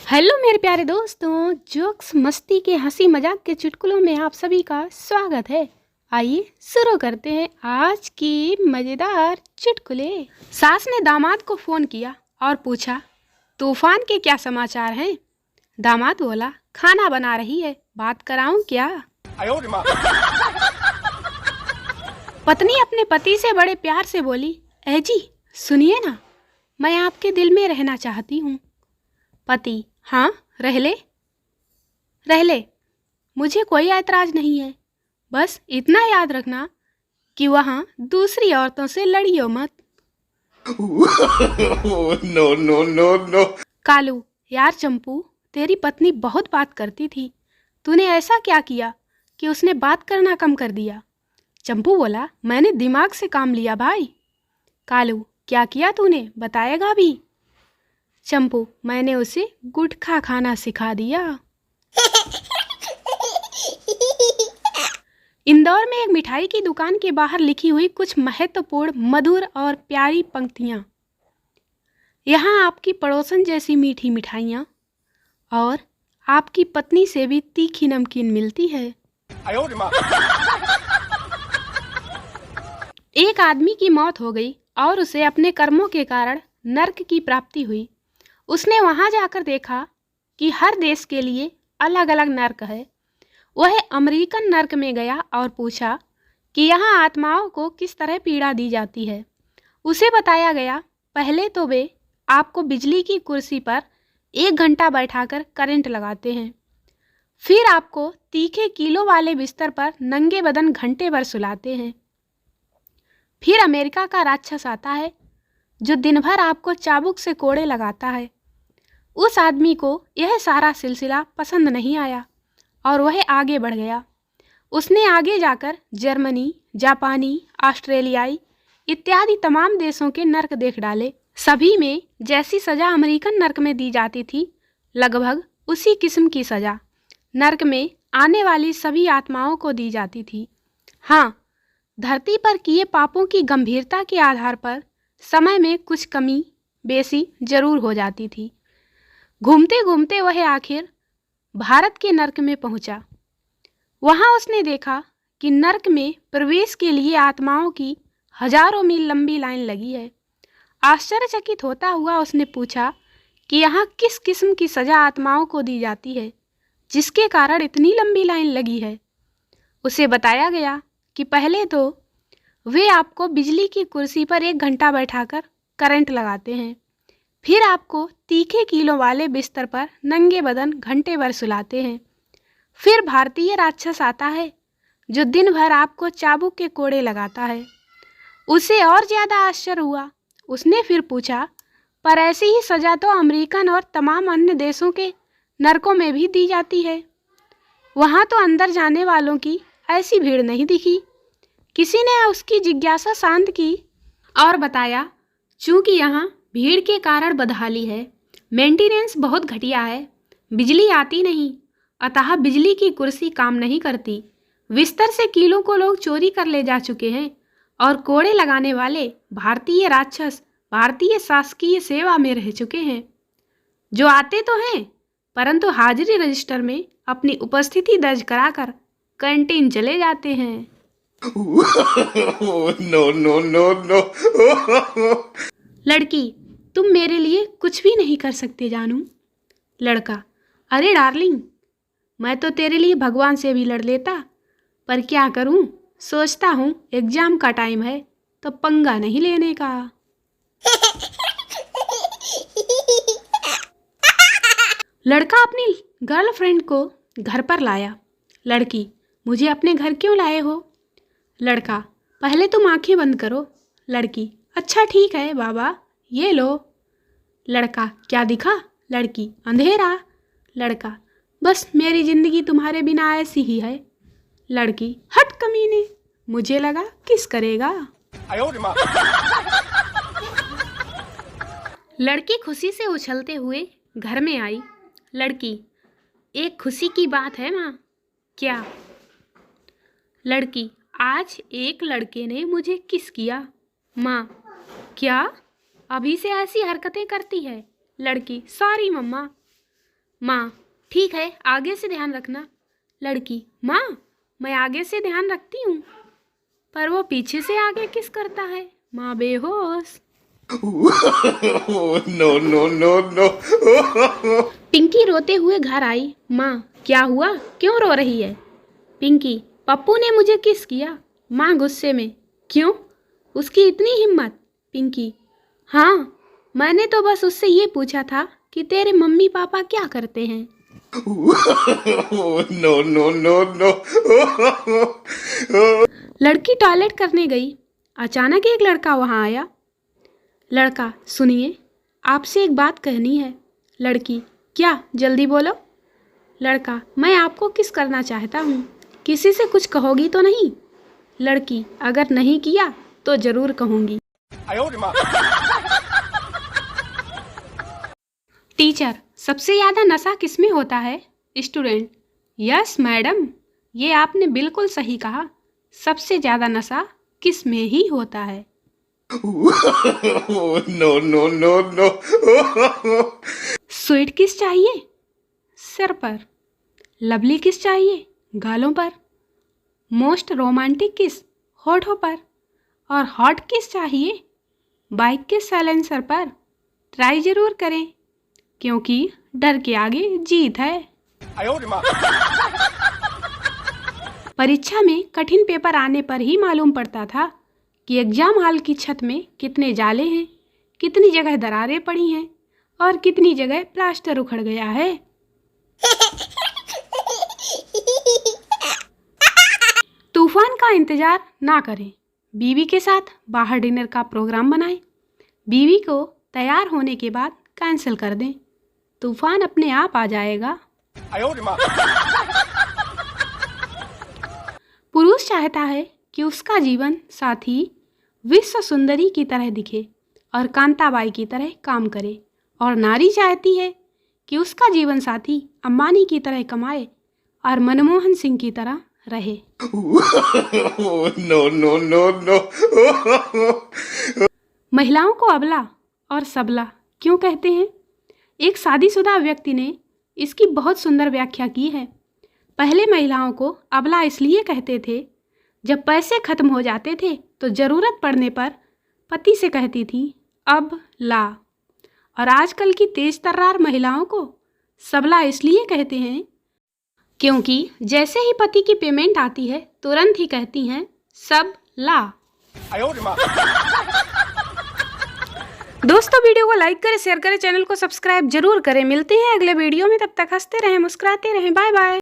Hello मेरे प्यारे दोस्तों, जोक्स मस्ती के हंसी मजाक के चुटकुलों में आप सभी का स्वागत है। आइए शुरू करते हैं आज की मजेदार चुटकुले। सास ने दामाद को फोन किया और पूछा, तूफान के क्या समाचार हैं? दामाद बोला, खाना बना रही है, बात कराऊं क्या? पत्नी अपने पति से बड़े प्यार से बोली, ए जी सुनिए ना, मैं आपके दिल में रहना चाहती हूँ। पति, हाँ रह ले, मुझे कोई ऐतराज नहीं है, बस इतना याद रखना कि वहाँ दूसरी औरतों से लड़ियो मत। No no no no. Kalu, यार चंपू, तेरी पत्नी बहुत बात करती थी, तूने ऐसा क्या किया कि उसने बात करना कम कर दिया? चंपू बोला, मैंने दिमाग से काम लिया भाई। कालू, क्या किया तूने, बताएगा भी? चंपू, मैंने उसे गुटखा खाना सिखा दिया। इंदौर में एक मिठाई की दुकान के बाहर लिखी हुई कुछ महत्वपूर्ण, मधुर और प्यारी पंक्तियां। यहाँ आपकी पड़ोसन जैसी मीठी मिठाइयाँ और आपकी पत्नी से भी तीखी नमकीन मिलती है। एक आदमी की मौत हो गई और उसे अपने कर्मों के कारण नर्क की प्राप्ति हुई। उसने वहां जाकर देखा कि हर देश के लिए अलग अलग नर्क है। वह अमेरिकन नर्क में गया और पूछा कि यहाँ आत्माओं को किस तरह पीड़ा दी जाती है। उसे बताया गया, पहले तो वे आपको बिजली की कुर्सी पर 1 घंटा बैठाकर करंट लगाते हैं, फिर आपको तीखे कीलों वाले बिस्तर पर नंगे बदन घंटे भर सुलाते हैं, फिर अमेरिका का राक्षस आता है जो दिन भर आपको चाबुक से कोड़े लगाता है। उस आदमी को यह सारा सिलसिला पसंद नहीं आया और वह आगे बढ़ गया। उसने आगे जाकर जर्मनी, जापानी, ऑस्ट्रेलियाई इत्यादि तमाम देशों के नर्क देख डाले। सभी में जैसी सज़ा अमेरिकन नर्क में दी जाती थी, लगभग उसी किस्म की सज़ा नर्क में आने वाली सभी आत्माओं को दी जाती थी। हाँ, धरती पर किए पापों की गंभीरता के आधार पर समय में कुछ कमी बेसी जरूर हो जाती थी। घूमते घूमते वह आखिर भारत के नर्क में पहुंचा। वहां उसने देखा कि नर्क में प्रवेश के लिए आत्माओं की हजारों मील लंबी लाइन लगी है। आश्चर्यचकित होता हुआ उसने पूछा कि यहाँ किस किस्म की सजा आत्माओं को दी जाती है जिसके कारण इतनी लंबी लाइन लगी है। उसे बताया गया कि पहले तो वे आपको बिजली की कुर्सी पर 1 घंटा बैठाकर करंट लगाते हैं, फिर आपको तीखे कीलों वाले बिस्तर पर नंगे बदन घंटे भर सुलाते हैं, फिर भारतीय राक्षस आता है जो दिन भर आपको चाबुक के कोड़े लगाता है। उसे और ज़्यादा आश्चर्य हुआ। उसने फिर पूछा, पर ऐसी ही सज़ा तो अमेरिकन और तमाम अन्य देशों के नरकों में भी दी जाती है। वहाँ तो अंदर जाने वालों की ऐसी भीड़ नहीं दिखी। किसी ने उसकी जिज्ञासा शांत की और बताया, चूँकि यहाँ भीड़ के कारण बदहाली है, मेंटेनेंस बहुत घटिया है, बिजली आती नहीं, अतः बिजली की कुर्सी काम नहीं करती, बिस्तर से कीलों को लोग चोरी कर ले जा चुके हैं और कोड़े लगाने वाले भारतीय राक्षस भारतीय शासकीय सेवा में रह चुके हैं, जो आते तो हैं परंतु हाजिरी रजिस्टर में अपनी उपस्थिति दर्ज कराकर कैंटीन चले जाते हैं। No no no no. लड़की, तुम मेरे लिए कुछ भी नहीं कर सकते जानू। लड़का, अरे डार्लिंग, मैं तो तेरे लिए भगवान से भी लड़ लेता, पर क्या करूं, सोचता हूं एग्जाम का टाइम है तो पंगा नहीं लेने का। लड़का अपनी गर्लफ्रेंड को घर पर लाया। लड़की, मुझे अपने घर क्यों लाए हो? लड़का, पहले तुम आंखें बंद करो। लड़की, अच्छा ठीक है बाबा, ये लो। लड़का, क्या दिखा? लड़की, अंधेरा। लड़का, बस मेरी जिंदगी तुम्हारे बिना ऐसी ही है। लड़की, हट कमीने, मुझे लगा किस करेगा। लड़की खुशी से उछलते हुए घर में आई। लड़की, एक खुशी की बात है माँ। क्या? लड़की, आज एक लड़के ने मुझे किस किया। माँ, क्या? अभी से ऐसी हरकतें करती है? लड़की, सॉरी मम्मा। माँ, ठीक है, आगे से ध्यान रखना। लड़की, माँ, मैं आगे से ध्यान रखती हूँ, पर वो पीछे से आगे किस करता है। माँ बेहोश। No, no, no, no. Pinky रोते हुए घर आई। माँ, क्या हुआ, क्यों रो रही है। पिंकी, पप्पू ने मुझे किस किया। माँ गुस्से में, क्यों, उसकी इतनी हिम्मत। पिंकी, हाँ, मैंने तो बस उससे ये पूछा था कि तेरे मम्मी पापा क्या करते हैं। No, no, no, no. लड़की टॉयलेट करने गई। अचानक एक लड़का वहाँ आया। लड़का, सुनिए, आपसे एक बात कहनी है। लड़की, क्या, जल्दी बोलो। लड़का, मैं आपको किस करना चाहता हूँ, किसी से कुछ कहोगी तो नहीं। लड़की, अगर नहीं किया तो जरूर कहूँगी। टीचर, सबसे ज़्यादा नशा किस में होता है। स्टूडेंट, यस मैडम, ये आपने बिल्कुल सही कहा, सबसे ज़्यादा नशा किस में ही होता है। No, no, no, no. Sweet किस चाहिए, सिर पर। लवली किस चाहिए, गालों पर। मोस्ट रोमांटिक किस, होठों पर। और हॉट किस चाहिए, बाइक के साइलेंसर पर। ट्राई जरूर करें, क्योंकि डर के आगे जीत है। परीक्षा में कठिन पेपर आने पर ही मालूम पड़ता था कि एग्जाम हॉल की छत में कितने जाले हैं, कितनी जगह दरारें पड़ी हैं और कितनी जगह प्लास्टर उखड़ गया है। तूफान का इंतजार ना करें, बीवी के साथ बाहर डिनर का प्रोग्राम बनाएं। बीवी को तैयार होने के बाद कैंसिल कर दें, तूफान अपने आप आ जाएगा। पुरुष चाहता है कि उसका जीवन साथी विश्व सुंदरी की तरह दिखे और कांताबाई की तरह काम करे, और नारी चाहती है कि उसका जीवन साथी अंबानी की तरह कमाए और मनमोहन सिंह की तरह रहे। No, no, no, no. महिलाओं को अबला और सबला क्यों कहते हैं? एक शादीशुदा व्यक्ति ने इसकी बहुत सुंदर व्याख्या की है। पहले महिलाओं को अबला इसलिए कहते थे, जब पैसे खत्म हो जाते थे तो ज़रूरत पड़ने पर पति से कहती थी अब ला। और आजकल की तेज तर्रार महिलाओं को सबला इसलिए कहते हैं क्योंकि जैसे ही पति की पेमेंट आती है तुरंत ही कहती हैं सब ला। दोस्तों, वीडियो को लाइक करें, शेयर करें, चैनल को सब्सक्राइब जरूर करें। मिलते हैं अगले वीडियो में, तब तक हंसते रहें, मुस्कुराते रहें। Bye bye.